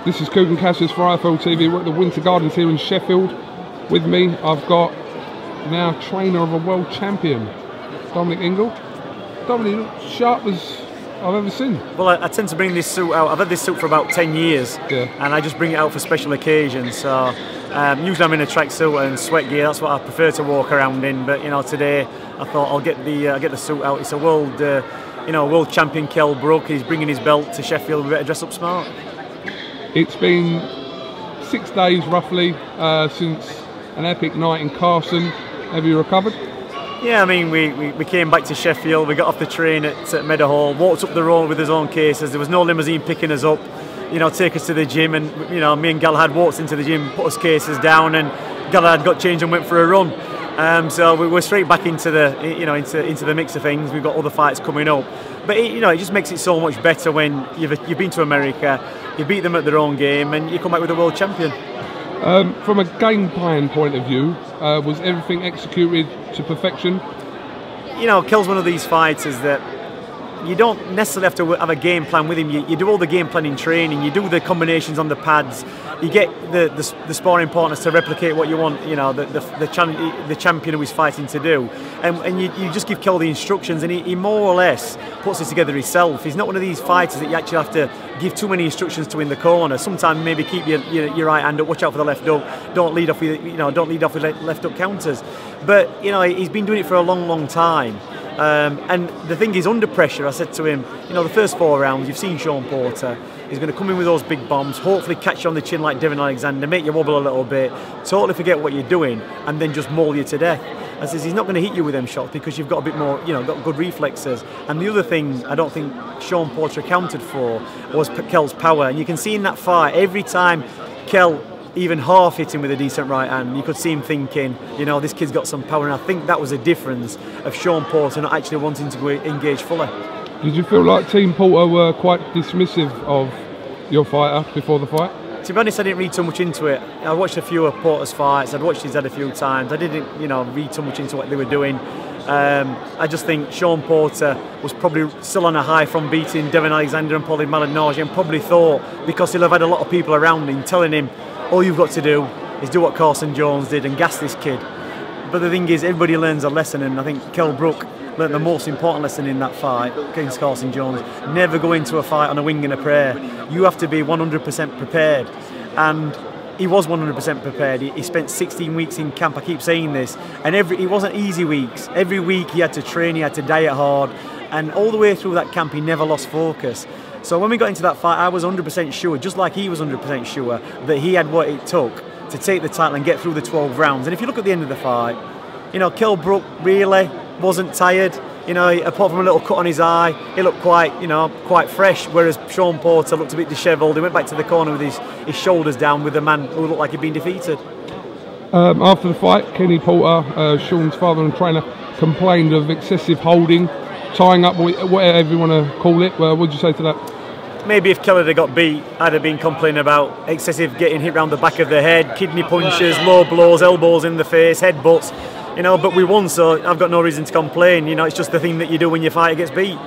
This is Coogan Cassius for iFL TV. We're at the Winter Gardens here in Sheffield. With me, I've got now trainer of a world champion, Dominic Ingle. Dominic, you look sharp as I've ever seen. Well, I tend to bring this suit out. I've had this suit for about 10 years, and I just bring it out for special occasions. So usually I'm in a tracksuit and sweat gear. That's what I prefer to walk around in. But today I thought I'll get the suit out. It's a world champion, KELL Brook. He's bringing his belt to Sheffield. We better dress up smart. It's been 6 days roughly since an epic night in Carson. Have you recovered? Yeah, I mean, we came back to Sheffield, we got off the train at Meadowhall, walked up the road with his own cases. There was no limousine picking us up, take us to the gym, and me and Galahad walked into the gym, put us cases down, and Galahad got changed and went for a run. So we were straight back into the into the mix of things. We've got other fights coming up, but it just makes it so much better when you've been to America, you beat them at their own game, and you come back with a world champion. From a game plan point of view, was everything executed to perfection? KELL's one of these fighters that you don't necessarily have to have a game plan with him. You do all the game plan in training, you do the combinations on the pads, you get the sparring partners to replicate what you want, the champion who he's fighting to do. And you just give KELL the instructions, and he more or less puts it together himself. He's not one of these fighters that you actually have to give too many instructions to in the corner. Sometimes maybe keep your right hand up, watch out for the left hook, don't lead off with left hook counters. But he's been doing it for a long time. And the thing is, under pressure, I said to him, the first 4 rounds, you've seen Sean Porter. He's going to come in with those big bombs, hopefully catch you on the chin like Devin Alexander, make you wobble a little bit, totally forget what you're doing, and then just maul you to death. I says, he's not going to hit you with them shots because you've got a bit more, got good reflexes. And the other thing I don't think Sean Porter accounted for was KELL's power. And you can see in that fight, every time KELL even half hit him with a decent right hand, you could see him thinking, this kid's got some power. And I think that was a difference of Sean Porter not actually wanting to engage fully. Did you feel like Team Porter were quite dismissive of your fighter before the fight? To be honest, I didn't read too much into it. I watched a few of Porter's fights, I'd watched his head a few times. I didn't, read too much into what they were doing. I just think Sean Porter was probably still on a high from beating Devin Alexander and Paulie Malignaggi, and probably thought, because he'll have had a lot of people around him telling him, all you've got to do is do what Carson Jones did and gas this kid. But the thing is, everybody learns a lesson, and I think KELL Brooke learned the most important lesson in that fight against Carson Jones. Never go into a fight on a wing and a prayer. You have to be 100% prepared. And he was 100% prepared. He spent 16 weeks in camp, I keep saying this, and it wasn't easy weeks. Every week he had to train, he had to diet hard, and all the way through that camp he never lost focus. So when we got into that fight, I was 100% sure, just like he was 100% sure, that he had what it took to take the title and get through the 12 rounds. And if you look at the end of the fight, KELL Brooke really wasn't tired. Apart from a little cut on his eye, he looked quite fresh. Whereas Sean Porter looked a bit dishevelled. He went back to the corner with his shoulders down, with the man who looked like he'd been defeated. After the fight, Kenny Porter, Sean's father and trainer, complained of excessive holding, tying up, whatever you want to call it. What would you say to that? Maybe if KELL had got beat, I'd have been complaining about excessive getting hit round the back of the head, kidney punches, low blows, elbows in the face, headbutts. But we won, so I've got no reason to complain. It's just the thing that you do when your fighter gets beat.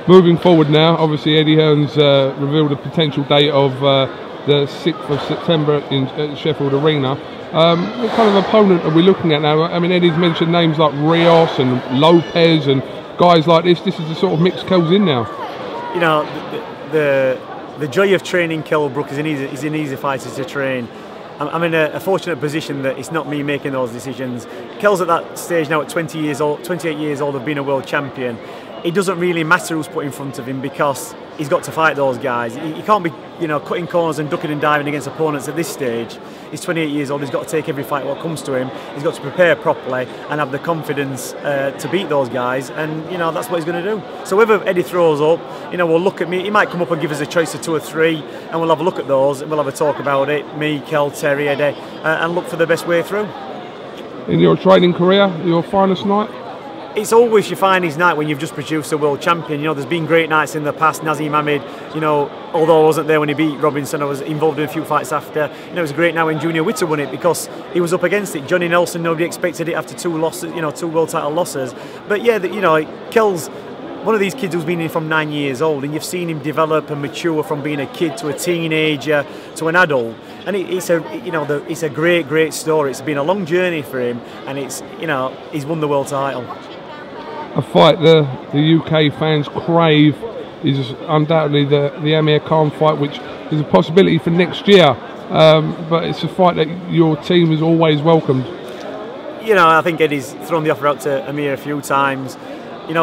Moving forward now, obviously Eddie Hearn's revealed a potential date of the 6th of September in Sheffield Arena. What kind of opponent are we looking at now? I mean, Eddie's mentioned names like Rios and Lopez and guys like this. This is the sort of mix KELL's in now. The joy of training KELL Brooke is an easy fighter to train. I'm in a fortunate position that it's not me making those decisions. KELL's at that stage now at 20 years old, 28 years old of being a world champion. It doesn't really matter who's put in front of him because he's got to fight those guys. He can't be, cutting corners and ducking and diving against opponents at this stage. He's 28 years old. He's got to take every fight what comes to him. He's got to prepare properly and have the confidence to beat those guys. And that's what he's going to do. So whether Eddie throws up, we'll look at me. He might come up and give us a choice of 2 or 3, and we'll have a look at those. And we'll have a talk about it. Me, KELL, Terry, Eddie, and look for the best way through. In your training career, your finest night? It's always your finest night when you've just produced a world champion. There's been great nights in the past. Nazim Hamid, although I wasn't there when he beat Robinson, I was involved in a few fights after. It was a great night when Junior Witter won it because he was up against it. Johnny Nelson, nobody expected it after 2 losses, 2 world title losses. But yeah, KELL's one of these kids who's been in from 9 years old, and you've seen him develop and mature from being a kid to a teenager to an adult, and it's a great story. It's been a long journey for him, and he's won the world title. A fight the UK fans crave is undoubtedly the Amir Khan fight, which is a possibility for next year. But it's a fight that your team has always welcomed. I think Eddie's thrown the offer out to Amir a few times.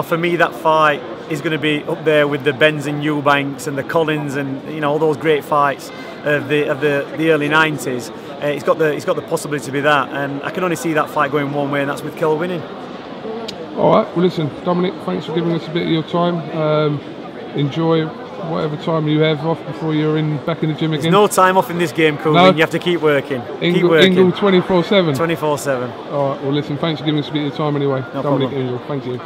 For me, that fight is going to be up there with the Benz and Eubanks and the Collins and all those great fights of the early 90s. It's got the possibility to be that, and I can only see that fight going one way, and that's with Kell winning. All right. Well, listen, Dominic, thanks for giving us a bit of your time. Enjoy whatever time you have off before you're back in the gym again. There's no time off in this game, Cool. No. You have to keep working. Ingle 24/7. 24/7. All right. Well, listen, thanks for giving us a bit of your time anyway. No Dominic problem. Ingle, thank you.